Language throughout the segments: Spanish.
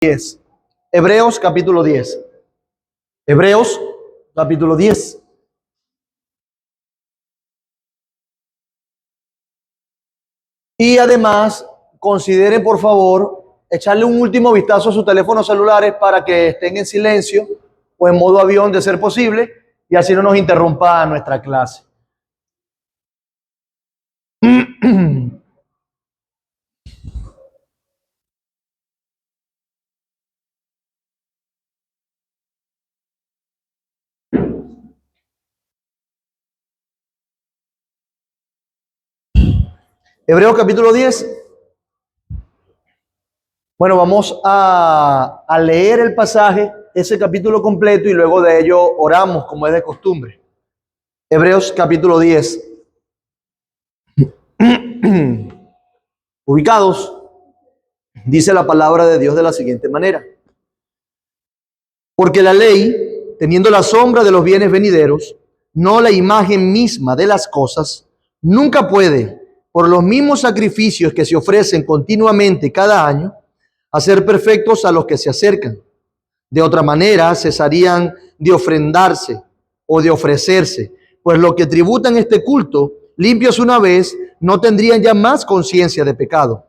10. Hebreos capítulo 10. Hebreos capítulo 10. Y además, consideren por favor echarle un último vistazo a sus teléfonos celulares para que estén en silencio o en modo avión de ser posible y así no nos interrumpa nuestra clase. Hebreos capítulo 10. Bueno, vamos a leer el pasaje, ese capítulo completo, y luego de ello oramos como es de costumbre. Hebreos capítulo 10. Ubicados, dice la palabra de Dios de la siguiente manera: porque la ley, teniendo la sombra de los bienes venideros, no la imagen misma de las cosas, nunca puede, por los mismos sacrificios que se ofrecen continuamente cada año, hacer perfectos a los que se acercan. De otra manera, cesarían de ofrendarse o de ofrecerse, pues los que tributan este culto, limpios una vez, no tendrían ya más conciencia de pecado.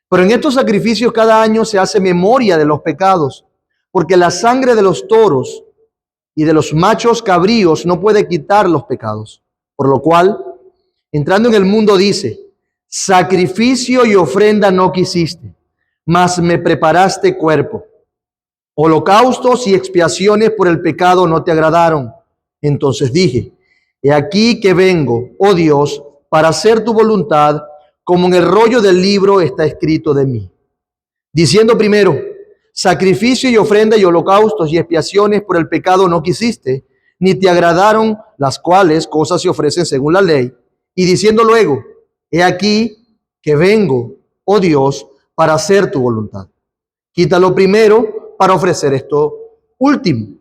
Pero en estos sacrificios cada año se hace memoria de los pecados, porque la sangre de los toros y de los machos cabríos no puede quitar los pecados. Por lo cual, entrando en el mundo dice: sacrificio y ofrenda no quisiste, mas me preparaste cuerpo. Holocaustos y expiaciones por el pecado no te agradaron. Entonces dije: he aquí que vengo, oh Dios, para hacer tu voluntad, como en el rollo del libro está escrito de mí. Diciendo primero: sacrificio y ofrenda y holocaustos y expiaciones por el pecado no quisiste, ni te agradaron, las cuales cosas se ofrecen según la ley. Y diciendo luego: he aquí que vengo, oh Dios, para hacer tu voluntad. Quita lo primero para ofrecer esto último.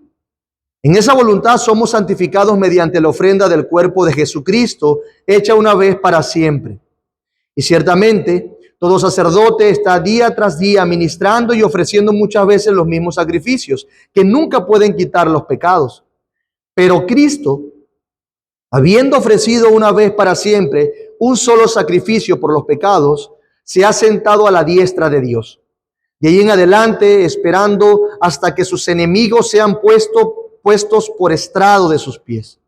En esa voluntad somos santificados mediante la ofrenda del cuerpo de Jesucristo, hecha una vez para siempre. Y ciertamente, todo sacerdote está día tras día ministrando y ofreciendo muchas veces los mismos sacrificios, que nunca pueden quitar los pecados. Pero Cristo, habiendo ofrecido una vez para siempre un solo sacrificio por los pecados, se ha sentado a la diestra de Dios. De ahí en adelante, esperando hasta que sus enemigos sean puestos por estrado de sus pies.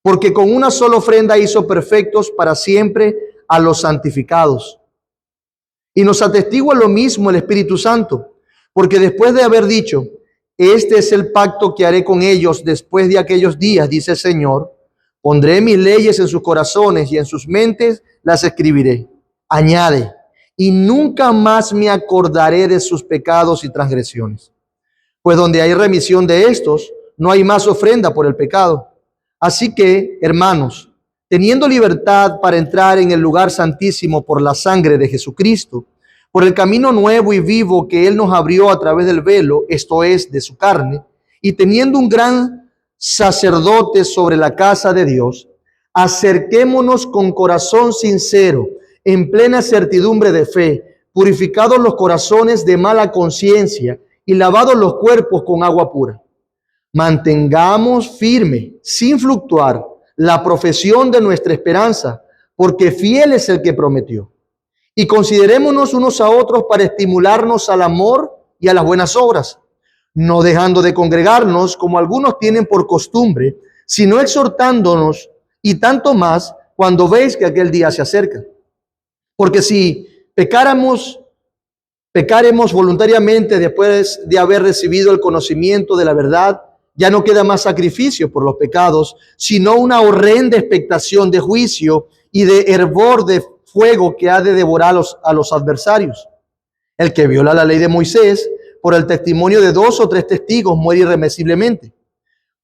Porque con una sola ofrenda hizo perfectos para siempre a los santificados. Y nos atestigua lo mismo el Espíritu Santo, porque después de haber dicho: este es el pacto que haré con ellos después de aquellos días, dice el Señor, pondré mis leyes en sus corazones y en sus mentes las escribiré. Añade: y nunca más me acordaré de sus pecados y transgresiones. Pues donde hay remisión de estos, no hay más ofrenda por el pecado. Así que, hermanos, teniendo libertad para entrar en el lugar santísimo por la sangre de Jesucristo, por el camino nuevo y vivo que Él nos abrió a través del velo, esto es, de su carne, y teniendo un gran sacerdote sobre la casa de Dios, acerquémonos con corazón sincero, en plena certidumbre de fe, purificados los corazones de mala conciencia y lavados los cuerpos con agua pura. Mantengamos firme, sin fluctuar, la profesión de nuestra esperanza, porque fiel es el que prometió. Y considerémonos unos a otros para estimularnos al amor y a las buenas obras, no dejando de congregarnos como algunos tienen por costumbre, sino exhortándonos, y tanto más cuando veis que aquel día se acerca. Porque si pecaremos voluntariamente después de haber recibido el conocimiento de la verdad, ya no queda más sacrificio por los pecados, sino una horrenda expectación de juicio y de hervor de fuego que ha de devorar a los adversarios. El que viola la ley de Moisés, por el testimonio de 2 o 3 testigos, muere irremisiblemente.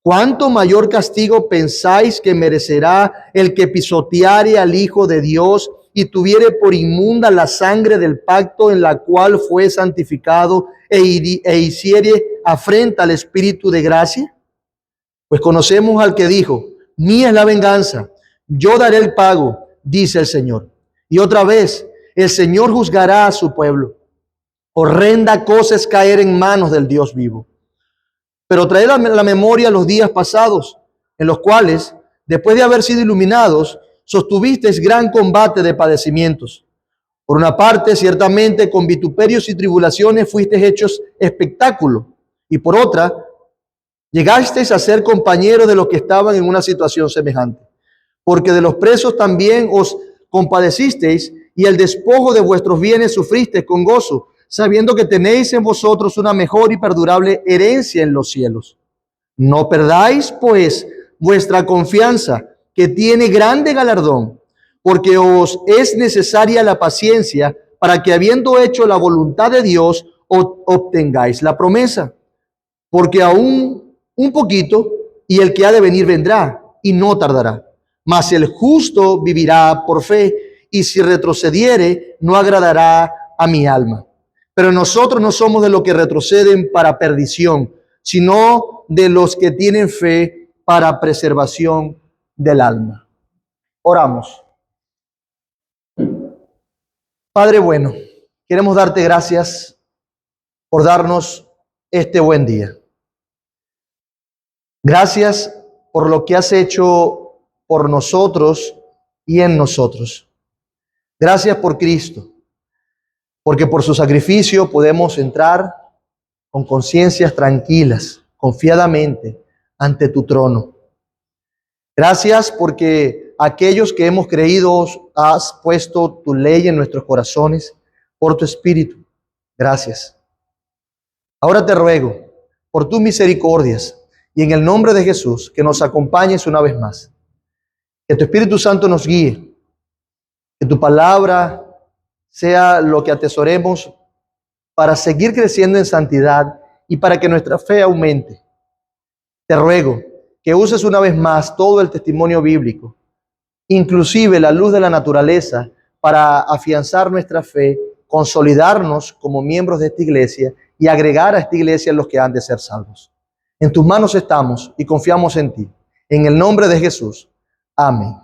¿Cuánto mayor castigo pensáis que merecerá el que pisoteare al Hijo de Dios y tuviere por inmunda la sangre del pacto en la cual fue santificado e hiciere afrenta al Espíritu de gracia? Pues conocemos al que dijo: mía es la venganza, yo daré el pago, dice el Señor. Y otra vez, el Señor juzgará a su pueblo. Horrenda cosa es caer en manos del Dios vivo. Pero traed a la memoria los días pasados, en los cuales, después de haber sido iluminados, sostuvisteis gran combate de padecimientos. Por una parte, ciertamente, con vituperios y tribulaciones fuisteis hechos espectáculo, y por otra, llegasteis a ser compañeros de los que estaban en una situación semejante. Porque de los presos también os compadecisteis, y el despojo de vuestros bienes sufristeis con gozo, sabiendo que tenéis en vosotros una mejor y perdurable herencia en los cielos. No perdáis, pues, vuestra confianza, que tiene grande galardón, porque os es necesaria la paciencia para que, habiendo hecho la voluntad de Dios, obtengáis la promesa. Porque aún un poquito, y el que ha de venir vendrá, y no tardará. Mas el justo vivirá por fe, y si retrocediere, no agradará a mi alma. Pero nosotros no somos de los que retroceden para perdición, sino de los que tienen fe para preservación del alma. Oramos. Padre bueno, queremos darte gracias por darnos este buen día. Gracias por lo que has hecho por nosotros y en nosotros. Gracias por Cristo, porque por su sacrificio podemos entrar con conciencias tranquilas, confiadamente, ante tu trono. Gracias porque aquellos que hemos creído has puesto tu ley en nuestros corazones por tu Espíritu. Gracias. Ahora te ruego por tus misericordias y en el nombre de Jesús que nos acompañes una vez más. Que tu Espíritu Santo nos guíe, que tu palabra sea lo que atesoremos para seguir creciendo en santidad y para que nuestra fe aumente. Te ruego que uses una vez más todo el testimonio bíblico, inclusive la luz de la naturaleza, para afianzar nuestra fe, consolidarnos como miembros de esta iglesia y agregar a esta iglesia los que han de ser salvos. En tus manos estamos y confiamos en ti. En el nombre de Jesús. Amén.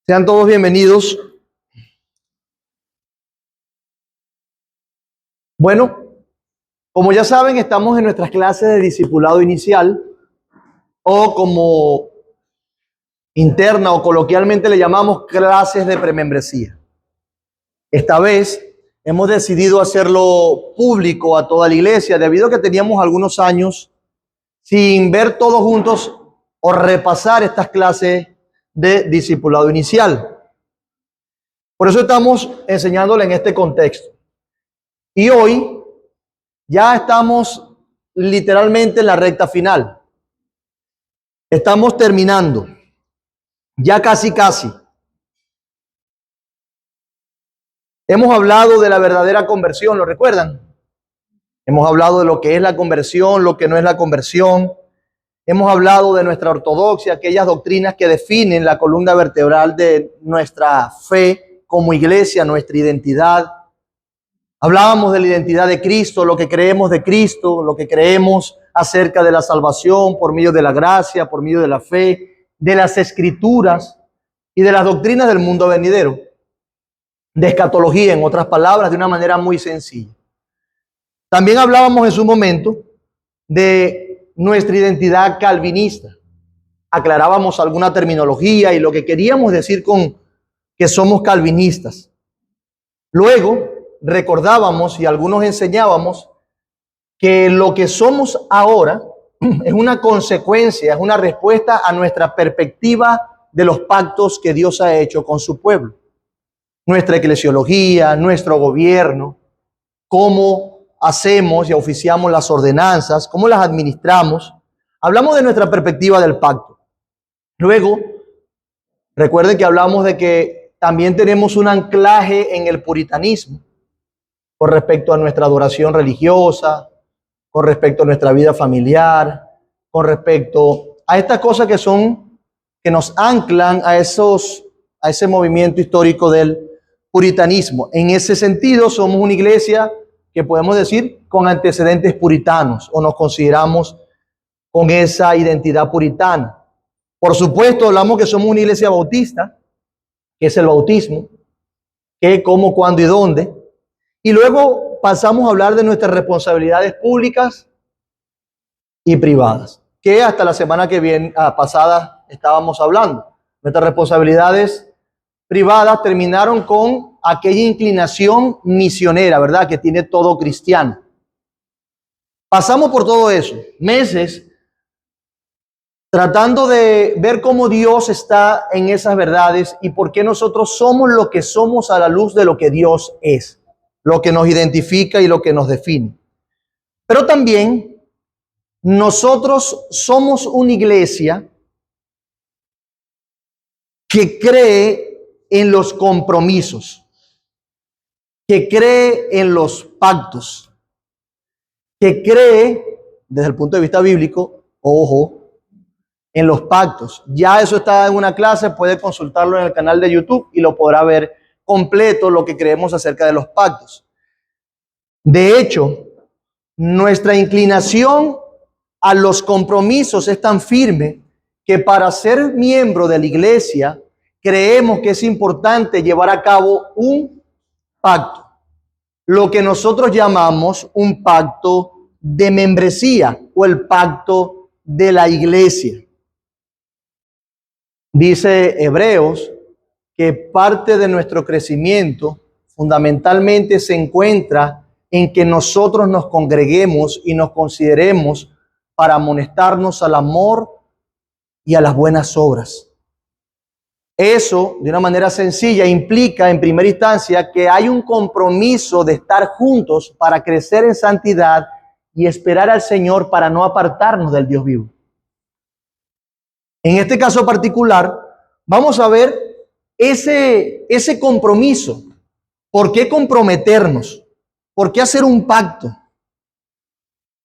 Sean todos bienvenidos. Bueno, como ya saben, estamos en nuestras clases de discipulado inicial, o como interna o coloquialmente le llamamos clases de premembresía. Esta vez hemos decidido hacerlo público a toda la iglesia, debido a que teníamos algunos años sin ver todos juntos o repasar estas clases de discipulado inicial. Por eso estamos enseñándole en este contexto. Y hoy ya estamos literalmente en la recta final. Estamos terminando. Ya casi. Hemos hablado de la verdadera conversión, ¿lo recuerdan? Hemos hablado de lo que es la conversión, lo que no es la conversión. Hemos hablado de nuestra ortodoxia, aquellas doctrinas que definen la columna vertebral de nuestra fe como iglesia, nuestra identidad. Hablábamos de la identidad de Cristo, lo que creemos de Cristo, lo que creemos acerca de la salvación por medio de la gracia, por medio de la fe, de las escrituras y de las doctrinas del mundo venidero, de escatología, en otras palabras, de una manera muy sencilla. También hablábamos en su momento de nuestra identidad calvinista. Aclarábamos alguna terminología y lo que queríamos decir con que somos calvinistas. Luego recordábamos y algunos enseñábamos que lo que somos ahora es una consecuencia, es una respuesta a nuestra perspectiva de los pactos que Dios ha hecho con su pueblo. Nuestra eclesiología, nuestro gobierno, cómo hacemos y oficiamos las ordenanzas, cómo las administramos. Hablamos de nuestra perspectiva del pacto. Luego, recuerden que hablamos de que también tenemos un anclaje en el puritanismo con respecto a nuestra adoración religiosa, con respecto a nuestra vida familiar, con respecto a estas cosas que nos anclan a ese movimiento histórico del puritanismo. En ese sentido, somos una iglesia que podemos decir con antecedentes puritanos, o nos consideramos con esa identidad puritana. Por supuesto, hablamos que somos una iglesia bautista, que es el bautismo, qué, cómo, cuándo y dónde. Y luego pasamos a hablar de nuestras responsabilidades públicas y privadas, que hasta la semana que viene, pasada estábamos hablando. Nuestras responsabilidades privadas terminaron con aquella inclinación misionera, ¿verdad?, que tiene todo cristiano. Pasamos por todo eso, meses, tratando de ver cómo Dios está en esas verdades y por qué nosotros somos lo que somos a la luz de lo que Dios es, lo que nos identifica y lo que nos define. Pero también nosotros somos una iglesia que cree en los compromisos, que cree en los pactos, que cree, desde el punto de vista bíblico, ojo, en los pactos. Ya eso está en una clase, puede consultarlo en el canal de YouTube y lo podrá ver completo, lo que creemos acerca de los pactos. De hecho, nuestra inclinación a los compromisos es tan firme que para ser miembro de la iglesia creemos que es importante llevar a cabo un pacto, lo que nosotros llamamos un pacto de membresía o el pacto de la iglesia. Dice Hebreos que parte de nuestro crecimiento fundamentalmente se encuentra en que nosotros nos congreguemos y nos consideremos para amonestarnos al amor y a las buenas obras. Eso, de una manera sencilla, implica en primera instancia que hay un compromiso de estar juntos para crecer en santidad y esperar al Señor para no apartarnos del Dios vivo. En este caso particular, vamos a ver ese compromiso. ¿Por qué comprometernos? ¿Por qué hacer un pacto?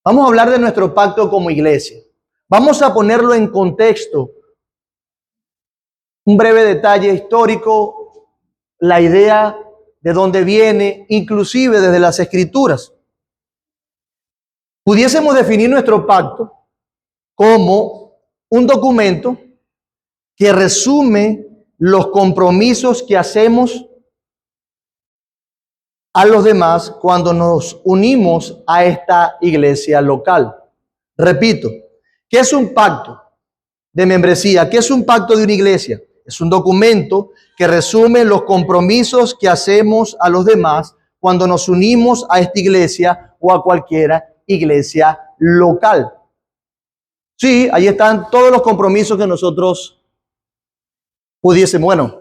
Vamos a hablar de nuestro pacto como iglesia. Vamos a ponerlo en contexto. Un breve detalle histórico, la idea de dónde viene, inclusive desde las Escrituras. Pudiésemos definir nuestro pacto como un documento que resume los compromisos que hacemos a los demás cuando nos unimos a esta iglesia local. Repito, ¿qué es un pacto de membresía? ¿Qué es un pacto de una iglesia? Es un documento que resume los compromisos que hacemos a los demás cuando nos unimos a esta iglesia o a cualquier iglesia local. Sí, ahí están todos los compromisos que nosotros pudiésemos, bueno,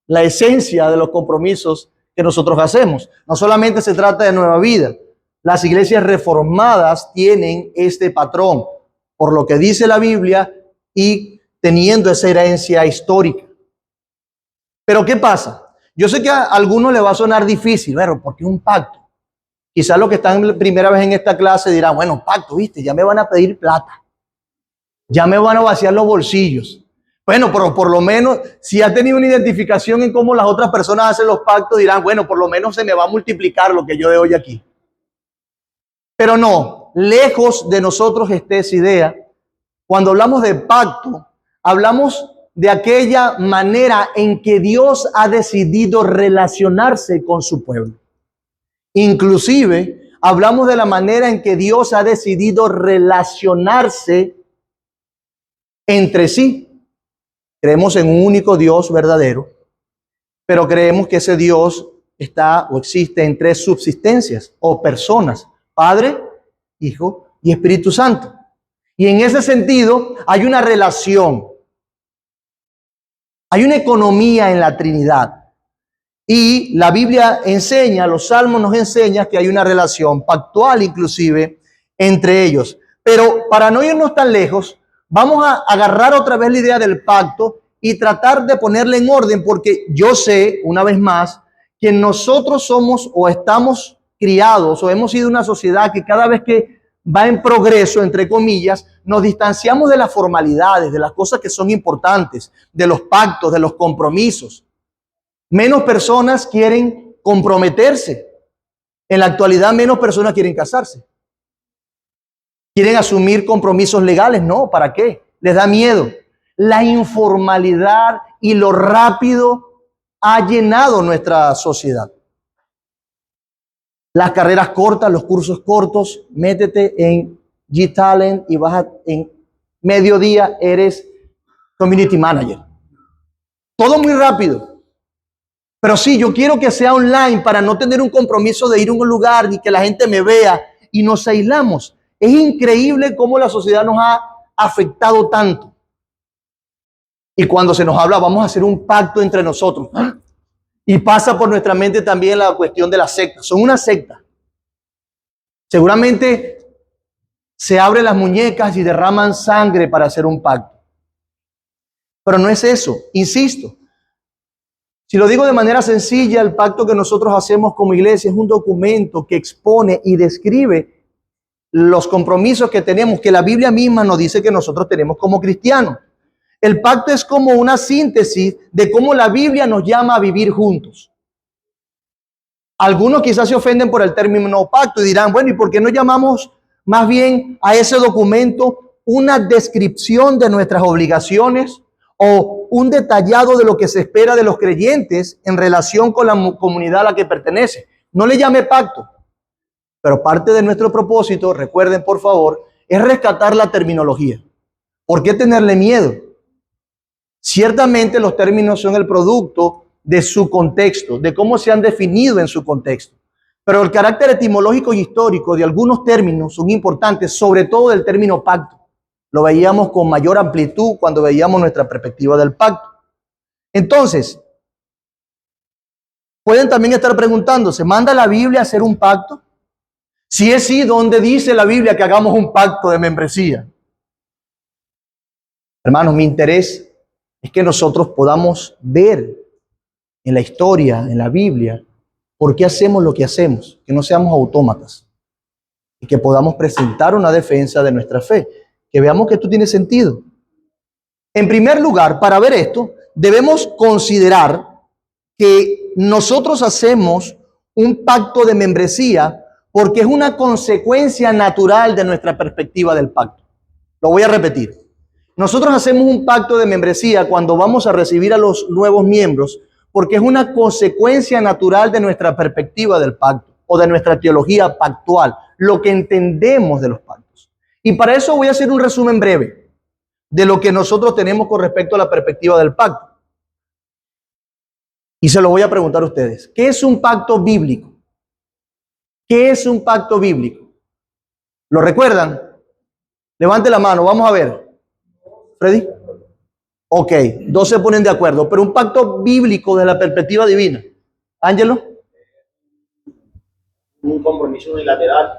la esencia de los compromisos que nosotros hacemos. No solamente se trata de Nueva Vida. Las iglesias reformadas tienen este patrón, por lo que dice la Biblia y teniendo esa herencia histórica. Pero ¿qué pasa? Yo sé que a algunos le va a sonar difícil, pero ¿por qué un pacto? Quizás los que están primera vez en esta clase dirán, bueno, pacto, ¿viste? Ya me van a pedir plata. Ya me van a vaciar los bolsillos. Bueno, pero por lo menos, si ha tenido una identificación en cómo las otras personas hacen los pactos, dirán, bueno, por lo menos se me va a multiplicar lo que yo de hoy aquí. Pero no, lejos de nosotros esté esa idea. Cuando hablamos de pacto, hablamos de aquella manera en que Dios ha decidido relacionarse con su pueblo. Inclusive, hablamos de la manera en que Dios ha decidido relacionarse entre sí. Creemos en un único Dios verdadero, pero creemos que ese Dios está o existe en tres subsistencias o personas: Padre, Hijo y Espíritu Santo. Y en ese sentido hay una relación, hay una economía en la Trinidad. Y la Biblia enseña, los salmos nos enseñan que hay una relación pactual inclusive entre ellos. Pero para no irnos tan lejos, vamos a agarrar otra vez la idea del pacto y tratar de ponerla en orden, porque yo sé, una vez más, que nosotros somos o estamos criados o hemos sido una sociedad que cada vez que va en progreso, entre comillas, nos distanciamos de las formalidades, de las cosas que son importantes, de los pactos, de los compromisos. Menos personas quieren comprometerse. En la actualidad, menos personas quieren casarse. ¿Quieren asumir compromisos legales? No, ¿para qué? Les da miedo. La informalidad y lo rápido ha llenado nuestra sociedad. Las carreras cortas, los cursos cortos, métete en G-Talent y en mediodía eres community manager. Todo muy rápido. Pero sí, yo quiero que sea online para no tener un compromiso de ir a un lugar ni que la gente me vea y nos aislamos. Es increíble cómo la sociedad nos ha afectado tanto. Y cuando se nos habla, vamos a hacer un pacto entre nosotros. Y pasa por nuestra mente también la cuestión de la secta. Son una secta. Seguramente se abren las muñecas y derraman sangre para hacer un pacto. Pero no es eso, insisto. Si lo digo de manera sencilla, el pacto que nosotros hacemos como iglesia es un documento que expone y describe los compromisos que tenemos, que la Biblia misma nos dice que nosotros tenemos como cristianos. El pacto es como una síntesis de cómo la Biblia nos llama a vivir juntos. Algunos quizás se ofenden por el término pacto y dirán, bueno, ¿y por qué no llamamos más bien a ese documento una descripción de nuestras obligaciones o un detallado de lo que se espera de los creyentes en relación con la comunidad a la que pertenece? No le llame pacto, pero parte de nuestro propósito, recuerden por favor, es rescatar la terminología. ¿Por qué tenerle miedo? Ciertamente los términos son el producto de su contexto, de cómo se han definido en su contexto. Pero el carácter etimológico y histórico de algunos términos son importantes, sobre todo el término pacto. Lo veíamos con mayor amplitud cuando veíamos nuestra perspectiva del pacto. Entonces, pueden también estar preguntándose, ¿manda la Biblia a hacer un pacto? Si es sí, ¿dónde dice la Biblia que hagamos un pacto de membresía? Hermanos, mi interés es que nosotros podamos ver en la historia, en la Biblia, por qué hacemos lo que hacemos, que no seamos autómatas y que podamos presentar una defensa de nuestra fe, que veamos que esto tiene sentido. En primer lugar, para ver esto, debemos considerar que nosotros hacemos un pacto de membresía porque es una consecuencia natural de nuestra perspectiva del pacto. Lo voy a repetir. Nosotros hacemos un pacto de membresía cuando vamos a recibir a los nuevos miembros porque es una consecuencia natural de nuestra perspectiva del pacto o de nuestra teología pactual, lo que entendemos de los pactos. Y para eso voy a hacer un resumen breve de lo que nosotros tenemos con respecto a la perspectiva del pacto. Y se lo voy a preguntar a ustedes. ¿Qué es un pacto bíblico? ¿Qué es un pacto bíblico? ¿Lo recuerdan? Levante la mano, vamos a ver. ¿Freddy? Ok, dos se ponen de acuerdo, pero un pacto bíblico desde la perspectiva divina. ¿Ángelo? Un compromiso unilateral.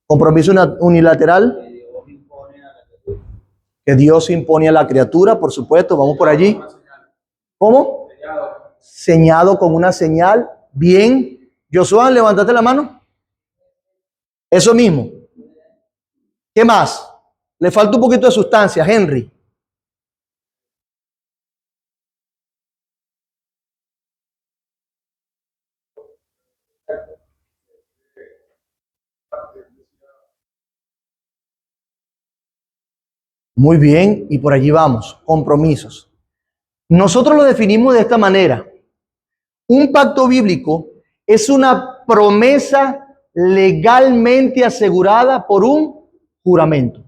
Compromiso unilateral. Que Dios impone a la criatura, por supuesto, vamos por allí. ¿Cómo? Señado con una señal. Bien. Josué, levántate la mano. Eso mismo. ¿Qué más? Le falta un poquito de sustancia, Henry. Muy bien, y por allí vamos, compromisos. Nosotros lo definimos de esta manera. Un pacto bíblico es una promesa legalmente asegurada por un juramento.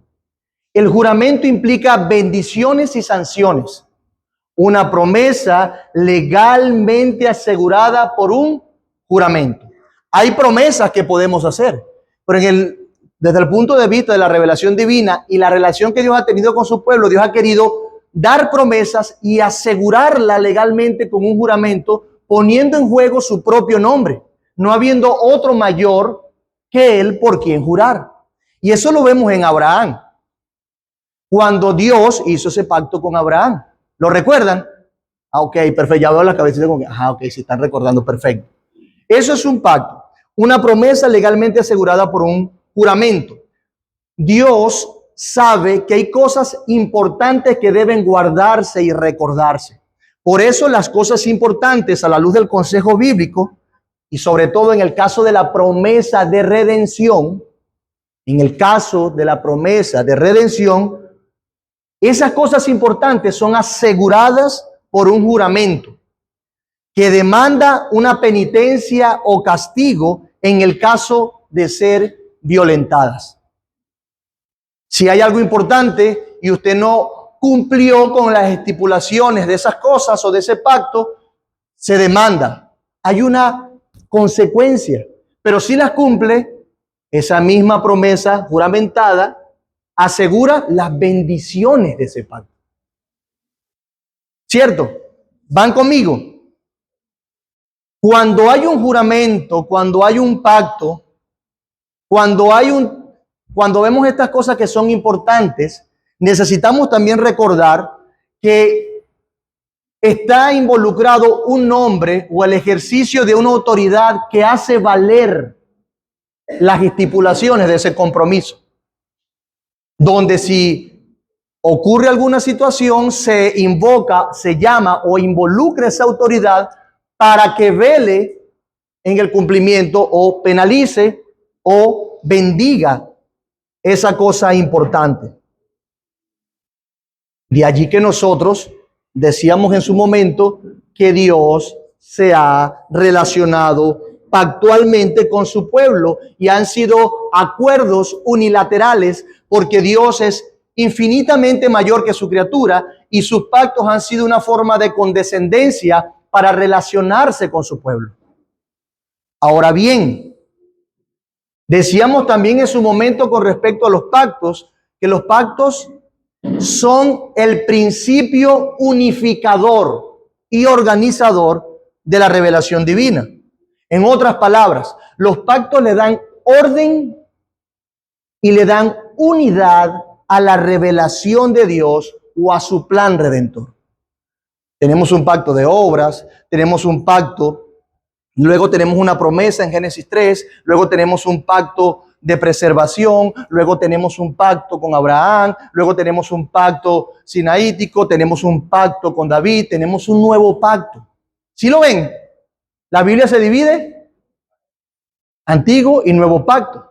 El juramento implica bendiciones y sanciones. Una promesa legalmente asegurada por un juramento. Hay promesas que podemos hacer, pero desde el punto de vista de la revelación divina y la relación que Dios ha tenido con su pueblo, Dios ha querido dar promesas y asegurarla legalmente con un juramento poniendo en juego su propio nombre, no habiendo otro mayor que él por quien jurar. Y eso lo vemos en Abraham, cuando Dios hizo ese pacto con Abraham. ¿Lo recuerdan? Ah, ok, perfecto. Ya veo la cabecita como que, ok, se están recordando, perfecto. Eso es un pacto, una promesa legalmente asegurada por un juramento. Dios sabe que hay cosas importantes que deben guardarse y recordarse. Por eso las cosas importantes a la luz del consejo bíblico, y sobre todo en el caso de la promesa de redención, esas cosas importantes son aseguradas por un juramento que demanda una penitencia o castigo en el caso de ser violentadas. Si hay algo importante y usted no cumplió con las estipulaciones de esas cosas o de ese pacto, se demanda. Hay una consecuencia, pero si las cumple, esa misma promesa juramentada asegura las bendiciones de ese pacto. ¿Cierto? ¿Van conmigo? Cuando hay un juramento, cuando hay un pacto, cuando vemos estas cosas que son importantes, necesitamos también recordar que está involucrado un nombre o el ejercicio de una autoridad que hace valer las estipulaciones de ese compromiso. Donde si ocurre alguna situación, se invoca, se llama o involucra esa autoridad para que vele en el cumplimiento o penalice o bendiga esa cosa importante. De allí que nosotros decíamos en su momento que Dios se ha relacionado pactualmente con su pueblo y han sido acuerdos unilaterales porque Dios es infinitamente mayor que su criatura y sus pactos han sido una forma de condescendencia para relacionarse con su pueblo. Ahora bien, decíamos también en su momento con respecto a los pactos, que los pactos son el principio unificador y organizador de la revelación divina. En otras palabras, los pactos le dan orden y le dan unidad a la revelación de Dios o a su plan redentor. Tenemos un pacto de obras, tenemos un pacto, luego tenemos una promesa en Génesis 3, luego tenemos un pacto de preservación, luego tenemos un pacto con Abraham, luego tenemos un pacto sinaítico, tenemos un pacto con David, tenemos un nuevo pacto. ¿Sí lo ven? La Biblia se divide antiguo y nuevo pacto.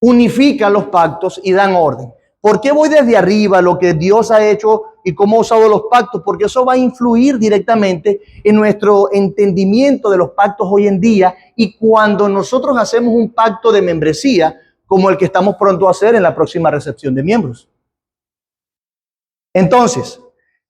Unifica los pactos y dan orden. ¿Por qué voy desde arriba lo que Dios ha hecho y cómo ha usado los pactos? Porque eso va a influir directamente en nuestro entendimiento de los pactos hoy en día y cuando nosotros hacemos un pacto de membresía como el que estamos pronto a hacer en la próxima recepción de miembros. Entonces,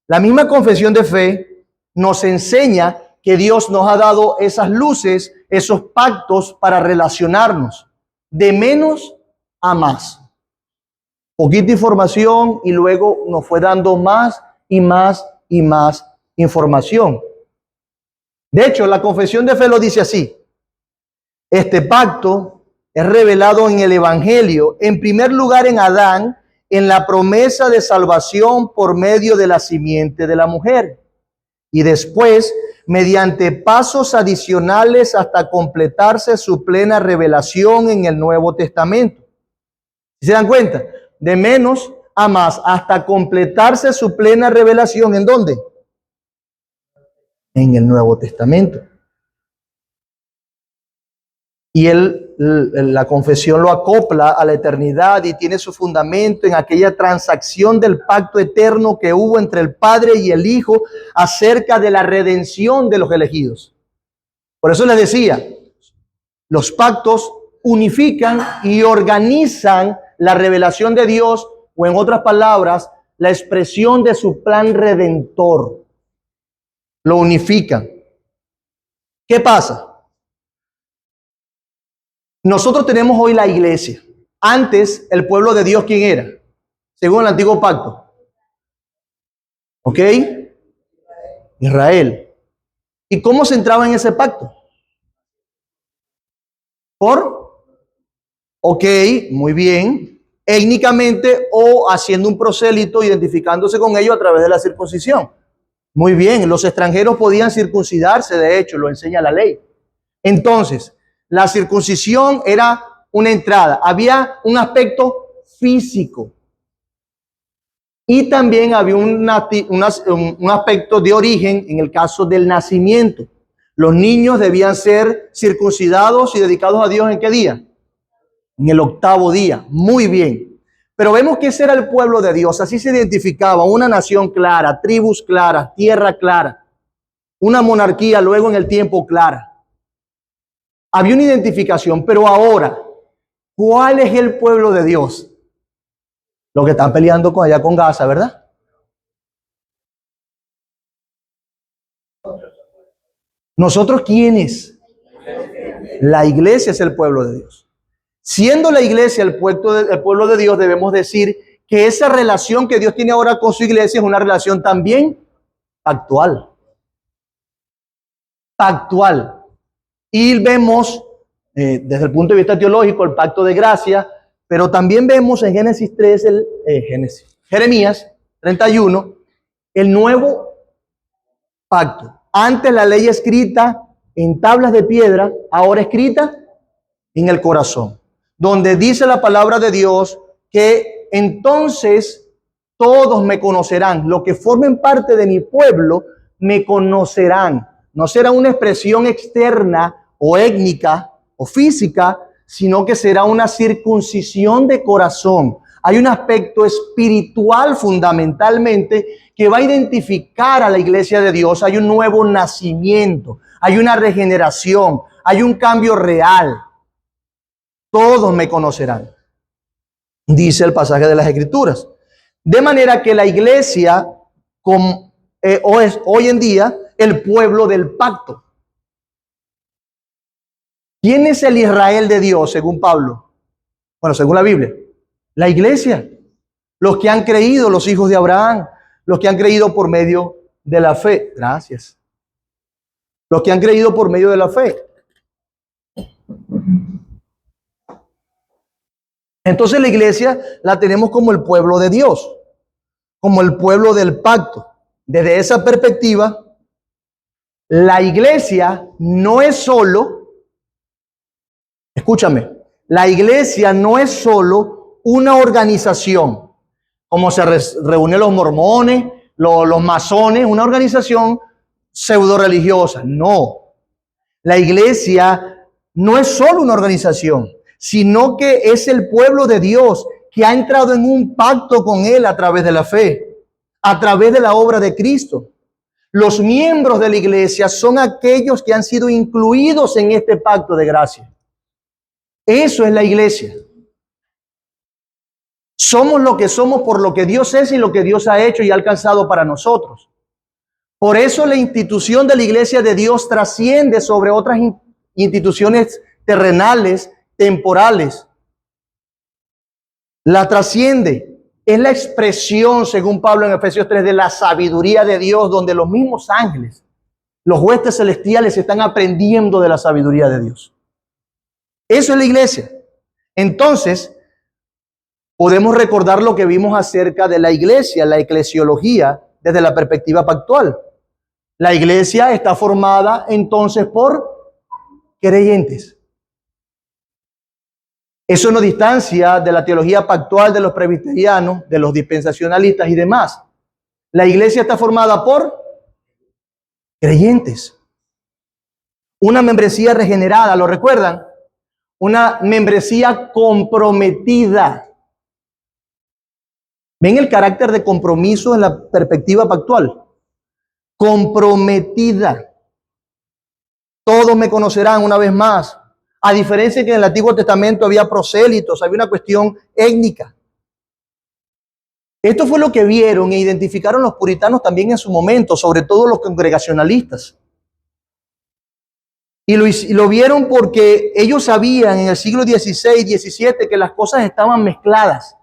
la misma confesión de fe nos enseña que Dios nos ha dado esas luces, esos pactos para relacionarnos de menos a más. Poquita información y luego nos fue dando más y más y más información. De hecho, la confesión de fe lo dice así. Este pacto es revelado en el Evangelio, en primer lugar en Adán, en la promesa de salvación por medio de la simiente de la mujer. Y después, mediante pasos adicionales hasta completarse su plena revelación en el Nuevo Testamento. ¿Se dan cuenta? De menos a más, hasta completarse su plena revelación. ¿En dónde? En el Nuevo Testamento. Y la confesión lo acopla a la eternidad y tiene su fundamento en aquella transacción del pacto eterno que hubo entre el Padre y el Hijo acerca de la redención de los elegidos. Por eso les decía, los pactos unifican y organizan la revelación de Dios, o en otras palabras, la expresión de su plan redentor. Lo unifican. ¿Qué pasa? Nosotros tenemos hoy la iglesia. Antes, el pueblo de Dios, ¿quién era? Según el antiguo pacto. ¿Ok? Israel. ¿Y cómo se entraba en ese pacto? Ok, muy bien, étnicamente o haciendo un prosélito, identificándose con ellos a través de la circuncisión. Muy bien, los extranjeros podían circuncidarse, de hecho, lo enseña la ley. Entonces, la circuncisión era una entrada, había un aspecto físico y también había un aspecto de origen en el caso del nacimiento. Los niños debían ser circuncidados y dedicados a Dios ¿en qué día? En el 8º día. Muy bien. Pero vemos que ese era el pueblo de Dios. Así se identificaba una nación clara, tribus claras, tierra clara, una monarquía luego en el tiempo clara. Había una identificación, pero ahora, ¿cuál es el pueblo de Dios? Los que están peleando allá con Gaza, ¿verdad? ¿Nosotros quiénes? La iglesia es el pueblo de Dios. Siendo la iglesia el pueblo de Dios, debemos decir que esa relación que Dios tiene ahora con su iglesia es una relación también pactual. Pactual. Y vemos, desde el punto de vista teológico, el pacto de gracia, pero también vemos en Génesis 3, Jeremías 31, el nuevo pacto. Antes la ley escrita en tablas de piedra, ahora escrita en el corazón, donde dice la palabra de Dios que entonces todos me conocerán, los que formen parte de mi pueblo me conocerán. No será una expresión externa o étnica o física, sino que será una circuncisión de corazón. Hay un aspecto espiritual fundamentalmente que va a identificar a la iglesia de Dios. Hay un nuevo nacimiento, hay una regeneración, hay un cambio real. Todos me conocerán, dice el pasaje de las Escrituras. De manera que la iglesia es hoy en día el pueblo del pacto. ¿Quién es el Israel de Dios, según Pablo? Bueno, según la Biblia. La iglesia. Los que han creído, los hijos de Abraham. Los que han creído por medio de la fe. Gracias. Los que han creído por medio de la fe. Entonces la iglesia la tenemos como el pueblo de Dios, como el pueblo del pacto. Desde esa perspectiva, la iglesia no es solo, escúchame, la iglesia no es solo una organización, como se reúnen los mormones, los masones, una organización pseudo religiosa. No, la iglesia no es solo una organización, sino que es el pueblo de Dios que ha entrado en un pacto con Él a través de la fe, a través de la obra de Cristo. Los miembros de la iglesia son aquellos que han sido incluidos en este pacto de gracia. Eso es la iglesia. Somos lo que somos por lo que Dios es y lo que Dios ha hecho y ha alcanzado para nosotros. Por eso la institución de la iglesia de Dios trasciende sobre otras instituciones terrenales, temporales. La trasciende. Es la expresión, según Pablo en Efesios 3, de la sabiduría de Dios, donde los mismos ángeles, los huestes celestiales, están aprendiendo de la sabiduría de Dios. Eso es la iglesia. Entonces, podemos recordar lo que vimos acerca de la iglesia, la eclesiología, desde la perspectiva pactual. La iglesia está formada entonces por creyentes. Eso no distancia de la teología pactual de los presbiterianos, de los dispensacionalistas y demás. La iglesia está formada por creyentes. Una membresía regenerada, ¿lo recuerdan? Una membresía comprometida. ¿Ven el carácter de compromiso en la perspectiva pactual? Comprometida. Todos me conocerán una vez más. A diferencia de que en el Antiguo Testamento había prosélitos, había una cuestión étnica. Esto fue lo que vieron e identificaron los puritanos también en su momento, sobre todo los congregacionalistas. Y lo vieron porque ellos sabían en el siglo XVI, XVII que las cosas estaban mezcladas.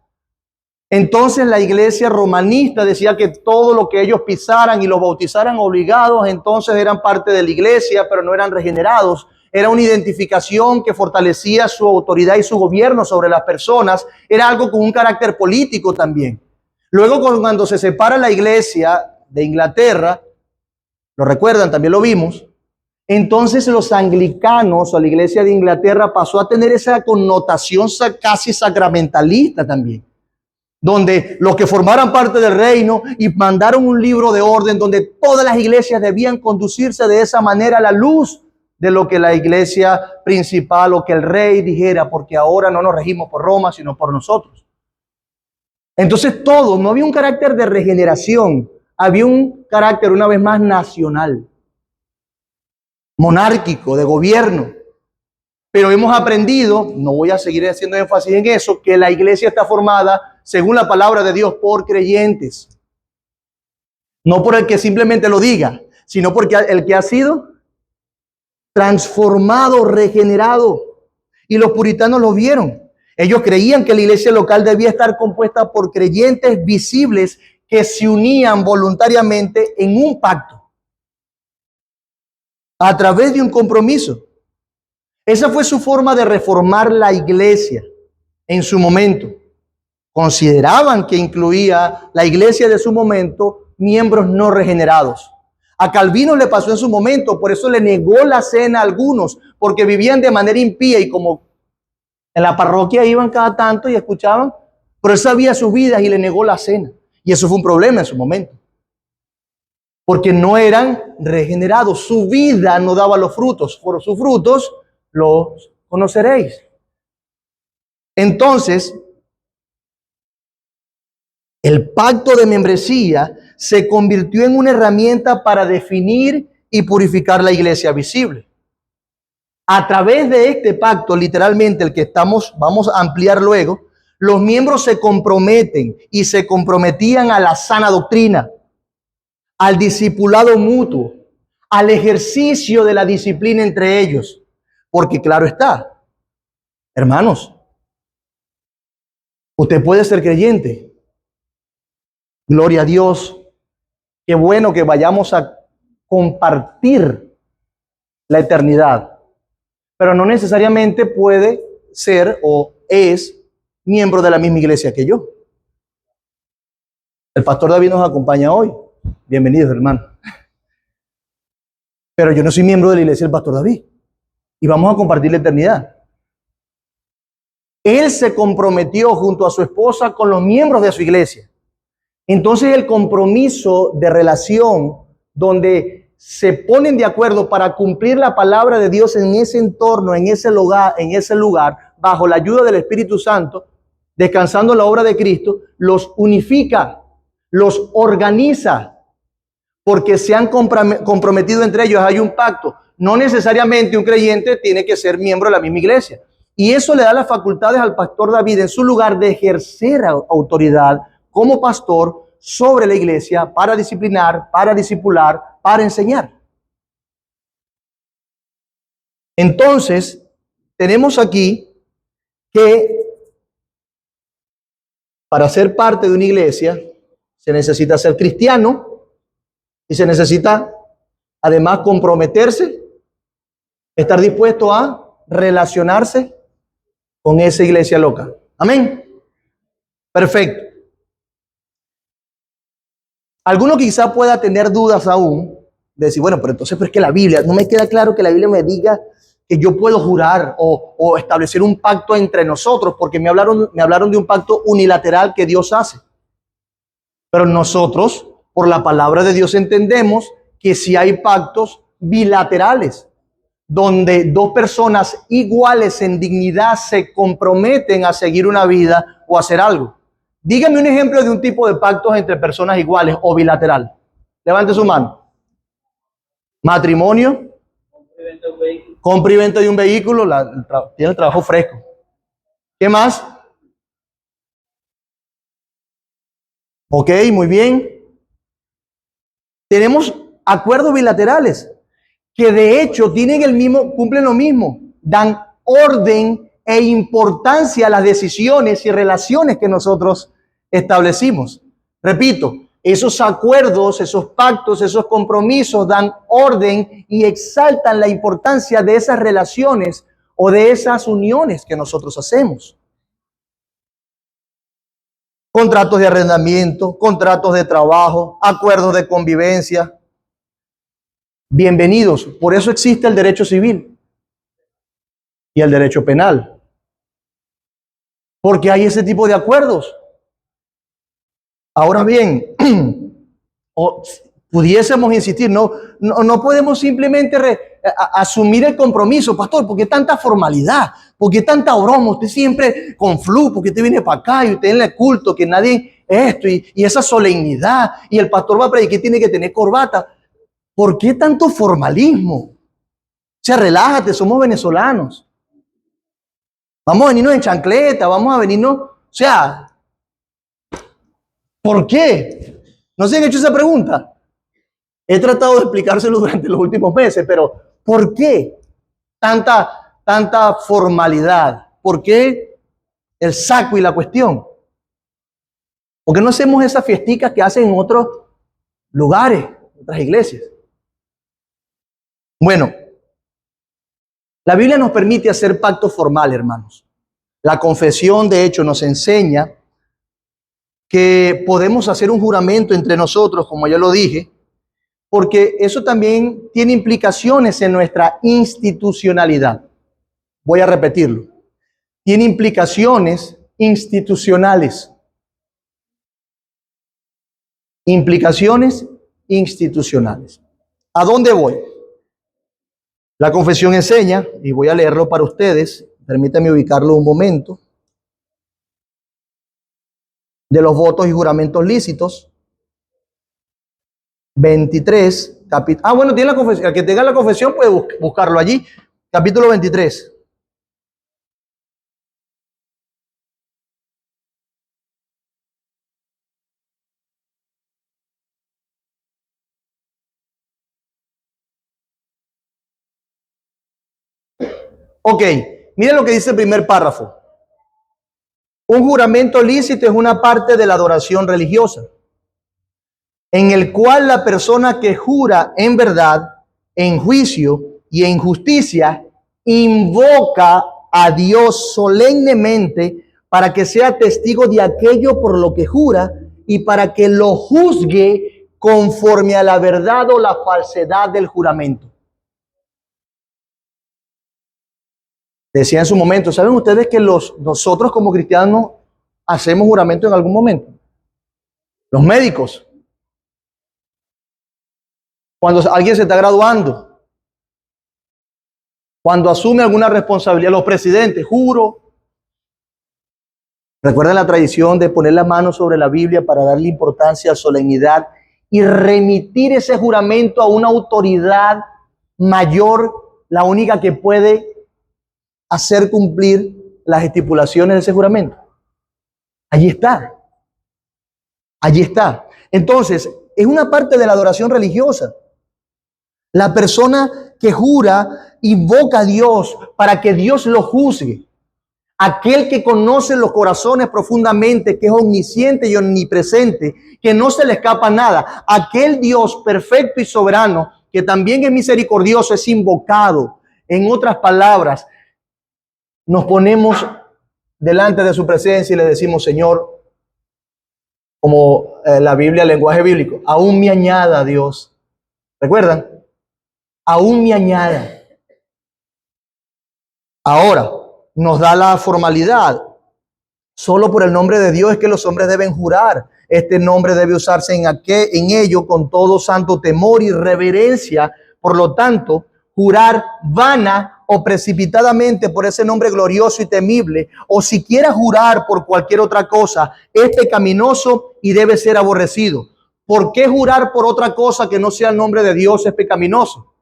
Entonces la iglesia romanista decía que todo lo que ellos pisaran y los bautizaran obligados, entonces eran parte de la iglesia, pero no eran regenerados. Era una identificación que fortalecía su autoridad y su gobierno sobre las personas. Era algo con un carácter político también. Luego, cuando se separa la iglesia de Inglaterra, lo recuerdan, también lo vimos, entonces los anglicanos o la iglesia de Inglaterra pasó a tener esa connotación casi sacramentalista también, donde los que formaran parte del reino y mandaron un libro de orden donde todas las iglesias debían conducirse de esa manera a la luz de lo que la iglesia principal o que el rey dijera, porque ahora no nos regimos por Roma, sino por nosotros. Entonces todo, no había un carácter de regeneración, había un carácter una vez más nacional, monárquico, de gobierno. Pero hemos aprendido, no voy a seguir haciendo énfasis en eso, que la iglesia está formada, según la palabra de Dios, por creyentes. No por el que simplemente lo diga, sino porque el que ha sido transformado, regenerado. Y los puritanos lo vieron. Ellos creían que la iglesia local debía estar compuesta por creyentes visibles que se unían voluntariamente en un pacto, a través de un compromiso. Esa fue su forma de reformar la iglesia en su momento. Consideraban que incluía la iglesia de su momento miembros no regenerados. A Calvino le pasó en su momento, por eso le negó la cena a algunos, porque vivían de manera impía y como en la parroquia iban cada tanto y escuchaban, pero él sabía sus vidas y le negó la cena. Y eso fue un problema en su momento, porque no eran regenerados. Su vida no daba los frutos. Por sus frutos los conoceréis. Entonces, el pacto de membresía se convirtió en una herramienta para definir y purificar la iglesia visible. A través de este pacto, literalmente el que vamos a ampliar luego, los miembros se comprometen y se comprometían a la sana doctrina, al discipulado mutuo, al ejercicio de la disciplina entre ellos. Porque claro está, hermanos, usted puede ser creyente. Gloria a Dios. Qué bueno que vayamos a compartir la eternidad. Pero no necesariamente puede ser o es miembro de la misma iglesia que yo. El pastor David nos acompaña hoy. Bienvenidos, hermano. Pero yo no soy miembro de la iglesia del pastor David. Y vamos a compartir la eternidad. Él se comprometió junto a su esposa con los miembros de su iglesia. Entonces el compromiso de relación donde se ponen de acuerdo para cumplir la palabra de Dios en ese entorno, en ese lugar, bajo la ayuda del Espíritu Santo, descansando en la obra de Cristo, los unifica, los organiza, porque se han comprometido entre ellos, hay un pacto. No necesariamente un creyente tiene que ser miembro de la misma iglesia. Y eso le da las facultades al pastor David en su lugar de ejercer autoridad como pastor sobre la iglesia para disciplinar, para discipular, para enseñar. Entonces, tenemos aquí que para ser parte de una iglesia se necesita ser cristiano y se necesita además comprometerse, estar dispuesto a relacionarse con esa iglesia local. Amén. Perfecto. Alguno quizá pueda tener dudas aún, de decir, bueno, pero entonces, pero es que la Biblia, no me queda claro que la Biblia me diga que yo puedo jurar o establecer un pacto entre nosotros, porque me hablaron de un pacto unilateral que Dios hace. Pero nosotros, por la palabra de Dios, entendemos que si hay pactos bilaterales, donde dos personas iguales en dignidad se comprometen a seguir una vida o hacer algo. Dígame un ejemplo de un tipo de pactos entre personas iguales o bilateral. Levante su mano. Matrimonio. Compra y venta de un vehículo. Tiene el trabajo fresco. ¿Qué más? Ok, muy bien. Tenemos acuerdos bilaterales que de hecho cumplen lo mismo. Dan orden e importancia a las decisiones y relaciones que nosotros establecimos. Repito, esos acuerdos, esos pactos, esos compromisos dan orden y exaltan la importancia de esas relaciones o de esas uniones que nosotros hacemos. Contratos de arrendamiento, contratos de trabajo, acuerdos de convivencia. Bienvenidos. Por eso existe el derecho civil y el derecho penal. Porque hay ese tipo de acuerdos. Ahora bien, pudiésemos insistir, no podemos simplemente asumir el compromiso, pastor, ¿por qué tanta formalidad? ¿Por qué tanta broma? Usted siempre con flu, porque usted viene para acá y usted en el culto, que nadie esto y esa solemnidad, y el pastor va a predicar, tiene que tener corbata. ¿Por qué tanto formalismo? O sea, relájate, somos venezolanos. Vamos a venirnos en chancleta, vamos a venirnos, o sea, ¿por qué? ¿No se han hecho esa pregunta? He tratado de explicárselo durante los últimos meses, pero ¿por qué tanta formalidad? ¿Por qué el saco y la cuestión? ¿Por qué no hacemos esas fiesticas que hacen en otros lugares, otras iglesias? Bueno, la Biblia nos permite hacer pacto formal, hermanos. La confesión, de hecho, nos enseña que podemos hacer un juramento entre nosotros, como ya lo dije, porque eso también tiene implicaciones en nuestra institucionalidad. Voy a repetirlo. Tiene implicaciones institucionales. Implicaciones institucionales. ¿A dónde voy? La confesión enseña, y voy a leerlo para ustedes, permítanme ubicarlo un momento, de los votos y juramentos lícitos, 23, bueno, tiene la confesión, el que tenga la confesión puede buscarlo allí, capítulo 23. Ok, miren lo que dice el primer párrafo. Un juramento lícito es una parte de la adoración religiosa, en el cual la persona que jura en verdad, en juicio y en justicia, invoca a Dios solemnemente para que sea testigo de aquello por lo que jura y para que lo juzgue conforme a la verdad o la falsedad del juramento. Decía en su momento, ¿saben ustedes que nosotros como cristianos hacemos juramento en algún momento? Los médicos. Cuando alguien se está graduando. Cuando asume alguna responsabilidad. Los presidentes, juro. Recuerden la tradición de poner la mano sobre la Biblia para darle importancia, solemnidad y remitir ese juramento a una autoridad mayor, la única que puede hacer cumplir las estipulaciones de ese juramento. Allí está. Allí está. Entonces, es una parte de la adoración religiosa. La persona que jura invoca a Dios para que Dios lo juzgue. Aquel que conoce los corazones profundamente, que es omnisciente y omnipresente, que no se le escapa nada. Aquel Dios perfecto y soberano, que también es misericordioso, es invocado. En otras palabras, nos ponemos delante de su presencia y le decimos, Señor, como la Biblia, el lenguaje bíblico, aún me añada Dios. ¿Recuerdan? Aún me añada. Ahora, nos da la formalidad. Solo por el nombre de Dios es que los hombres deben jurar. Este nombre debe usarse en ello con todo santo temor y reverencia. Por lo tanto, jurar vana o precipitadamente por ese nombre glorioso y temible, o siquiera jurar por cualquier otra cosa, es pecaminoso y debe ser aborrecido. ¿Por qué jurar por otra cosa que no sea el nombre de Dios es pecaminoso?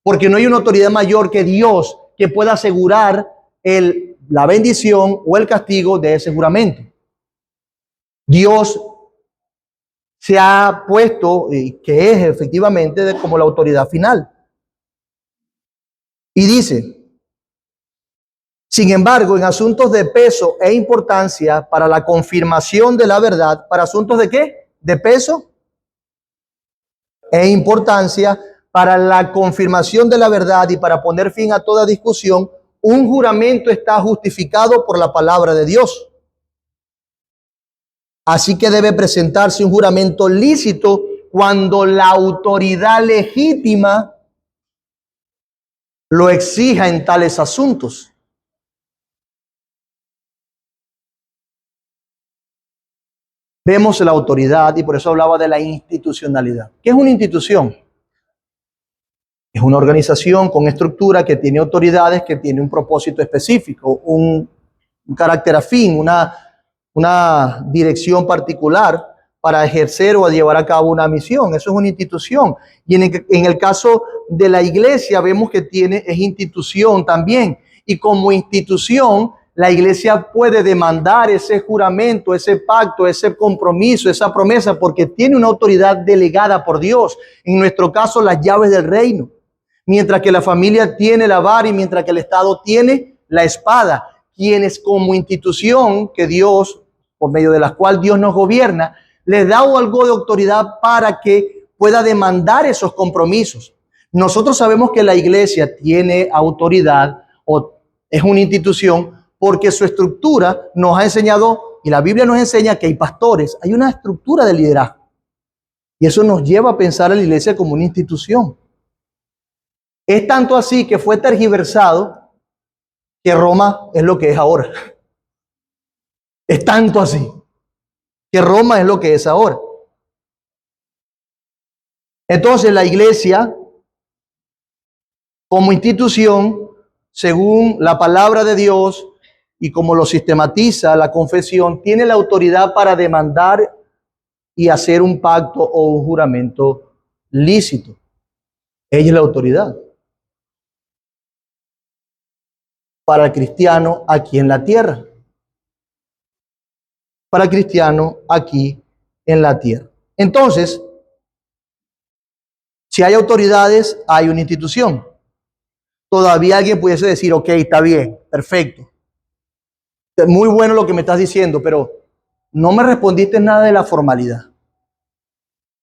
Porque no hay una autoridad mayor que Dios que pueda asegurar la bendición o el castigo de ese juramento. Dios se ha puesto, que es efectivamente como la autoridad final. Y dice, Sin embargo, en asuntos de peso e importancia para la confirmación de la verdad, ¿para asuntos de qué? De peso e importancia para la confirmación de la verdad y para poner fin a toda discusión, un juramento está justificado por la palabra de Dios. Así que debe presentarse un juramento lícito cuando la autoridad legítima lo exija en tales asuntos. Vemos la autoridad y por eso hablaba de la institucionalidad. ¿Qué es una institución? Es una organización con estructura que tiene autoridades, que tiene un propósito específico, un carácter afín, una dirección particular para ejercer o llevar a cabo una misión. Eso es una institución. Y en el caso de la iglesia vemos que es institución también. Y como institución, la iglesia puede demandar ese juramento, ese pacto, ese compromiso, esa promesa, porque tiene una autoridad delegada por Dios. En nuestro caso, las llaves del reino. Mientras que la familia tiene la vara y mientras que el Estado tiene la espada. Quienes como institución que Dios, por medio de la cual Dios nos gobierna, les da algo de autoridad para que pueda demandar esos compromisos. Nosotros sabemos que la iglesia tiene autoridad o es una institución porque su estructura nos ha enseñado, y la Biblia nos enseña que hay pastores, hay una estructura de liderazgo. Y eso nos lleva a pensar a la iglesia como una institución. Es tanto así que fue tergiversado que Roma es lo que es ahora. Es tanto así que Roma es lo que es ahora. Entonces la iglesia, como institución, según la palabra de Dios y como lo sistematiza la confesión, tiene la autoridad para demandar y hacer un pacto o un juramento lícito. Ella es la autoridad para el cristiano aquí en la tierra. Para el cristiano aquí en la tierra. Entonces, si hay autoridades, hay una institución. Todavía alguien pudiese decir, ok, está bien, perfecto. Muy bueno lo que me estás diciendo, pero no me respondiste nada de la formalidad.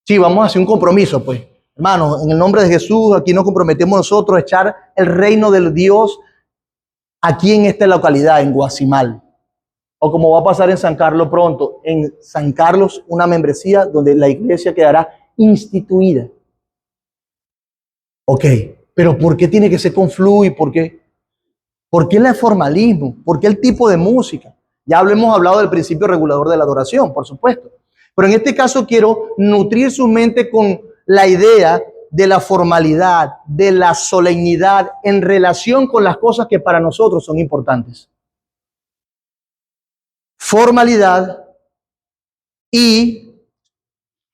Sí, vamos a hacer un compromiso, pues. Hermanos, en el nombre de Jesús, aquí nos comprometemos nosotros a echar el reino de Dios aquí en esta localidad, en Guasimal. O como va a pasar en San Carlos pronto, en San Carlos una membresía donde la iglesia quedará instituida. Ok, pero ¿por qué tiene que ser con flu y por qué? ¿Por qué el formalismo? ¿Por qué el tipo de música? Ya hemos hablado del principio regulador de la adoración, por supuesto. Pero en este caso quiero nutrir su mente con la idea de la formalidad, de la solemnidad en relación con las cosas que para nosotros son importantes. Formalidad y